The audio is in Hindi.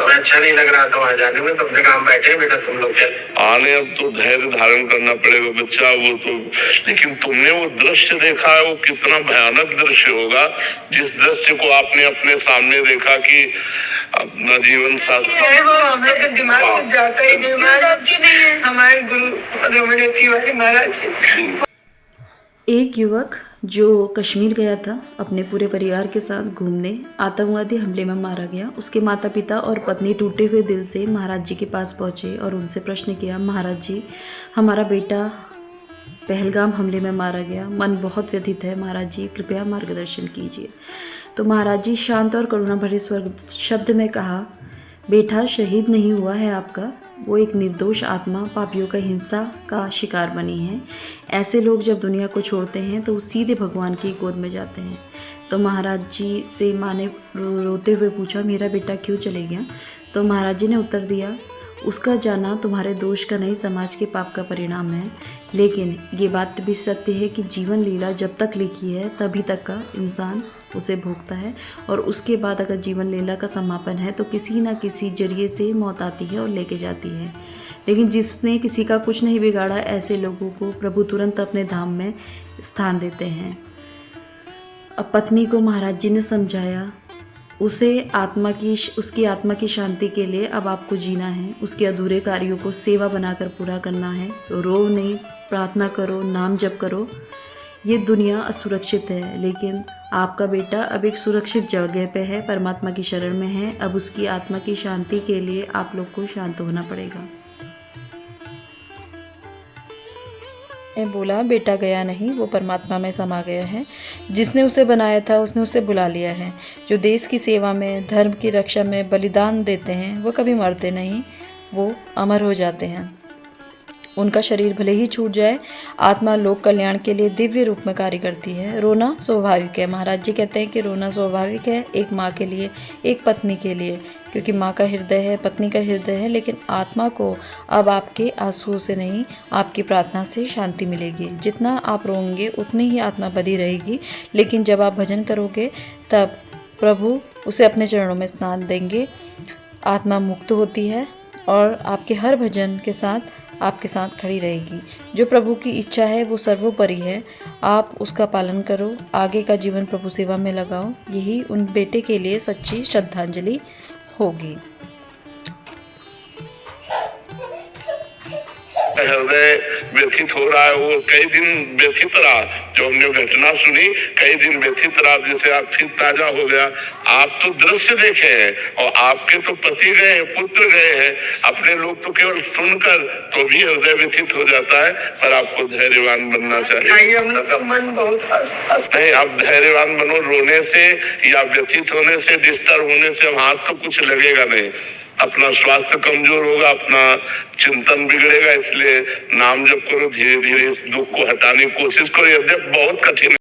अच्छा नहीं लग रहा था वहाँ जाने में, तो अपने काम बैठे बेटा तुम लोग क्या आने। अब तो धैर्य धारण करना पड़ेगा बच्चा, वो तो। लेकिन तुमने वो दृश्य देखा है, वो कितना भयानक दृश्य होगा जिस दृश्य को आपने अपने सामने देखा कि अपना जीवन साथी वो हम लोग के दिमाग से जाता ही नहीं। हमारे गुरु रमण तिवारी महाराज। एक युवक जो कश्मीर गया था अपने पूरे परिवार के साथ घूमने, आतंकवादी हमले में मारा गया। उसके माता पिता और पत्नी टूटे हुए दिल से महाराज जी के पास पहुंचे और उनसे प्रश्न किया, महाराज जी हमारा बेटा पहलगाम हमले में मारा गया, मन बहुत व्यथित है, महाराज जी कृपया मार्गदर्शन कीजिए। तो महाराज जी शांत और करुणा भरे स्वर शब्द में कहा, बेटा शहीद नहीं हुआ है आपका, वो एक निर्दोष आत्मा पापियों का हिंसा का शिकार बनी है। ऐसे लोग जब दुनिया को छोड़ते हैं तो सीधे भगवान की गोद में जाते हैं। तो महाराज जी से माँ ने रोते हुए पूछा, मेरा बेटा क्यों चले गया? तो महाराज जी ने उत्तर दिया, उसका जाना तुम्हारे दोष का नहीं, समाज के पाप का परिणाम है। लेकिन ये बात भी सत्य है कि जीवन लीला जब तक लिखी है तभी तक का इंसान उसे भोगता है, और उसके बाद अगर जीवन लीला का समापन है तो किसी न किसी जरिए से मौत आती है और लेके जाती है। लेकिन जिसने किसी का कुछ नहीं बिगाड़ा, ऐसे लोगों को प्रभु तुरंत अपने धाम में स्थान देते हैं। अब पत्नी को महाराज जी ने समझाया, उसकी आत्मा की शांति के लिए अब आपको जीना है, उसके अधूरे कार्यों को सेवा बनाकर पूरा करना है। रो नहीं, प्रार्थना करो, नाम जप करो। ये दुनिया असुरक्षित है, लेकिन आपका बेटा अब एक सुरक्षित जगह पे है, परमात्मा की शरण में है। अब उसकी आत्मा की शांति के लिए आप लोग को शांत होना पड़ेगा। ने बोला, बेटा गया नहीं, वो परमात्मा में समा गया है। जिसने उसे बनाया था उसने उसे बुला लिया है। जो देश की सेवा में, धर्म की रक्षा में बलिदान देते हैं वो कभी मरते नहीं, वो अमर हो जाते हैं। उनका शरीर भले ही छूट जाए, आत्मा लोक कल्याण के लिए दिव्य रूप में कार्य करती है। रोना स्वाभाविक है। महाराज जी कहते हैं कि रोना स्वाभाविक है, एक माँ के लिए, एक पत्नी के लिए, क्योंकि माँ का हृदय है, पत्नी का हृदय है। लेकिन आत्मा को अब आपके आंसुओं से नहीं, आपकी प्रार्थना से शांति मिलेगी। जितना आप रोएंगे उतनी ही आत्मा बधी रहेगी। लेकिन जब आप भजन करोगे तब प्रभु उसे अपने चरणों में स्नान देंगे, आत्मा मुक्त होती है और आपके हर भजन के साथ आपके साथ खड़ी रहेगी। जो प्रभु की इच्छा है वो सर्वोपरि है, आप उसका पालन करो, आगे का जीवन प्रभु सेवा में लगाओ। यही उन बेटे के लिए सच्ची श्रद्धांजलि होगी। हृदय व्यथित हो रहा है, वो कई दिन व्यथित रहा। जो हमने घटना सुनी, कई दिन व्यथित रहा, जैसे आप फिर ताजा हो गया। आप तो दृश्य देखे हैं और आपके तो पति गए हैं, पुत्र गए हैं, अपने लोग तो केवल सुनकर तो भी हृदय व्यथित हो जाता है। पर आपको धैर्यवान बनना चाहिए। हम लोग का मन बहुत नहीं, आप धैर्यवान बनो। रोने से या व्यथित होने से, डिस्टर्ब होने से हाथ तो कुछ लगेगा नहीं। अपना स्वास्थ्य कमजोर होगा, अपना चिंतन बिगड़ेगा। इसलिए नाम जप करो, धीरे धीरे इस दुख को हटाने की कोशिश करो। यद्यप बहुत कठिन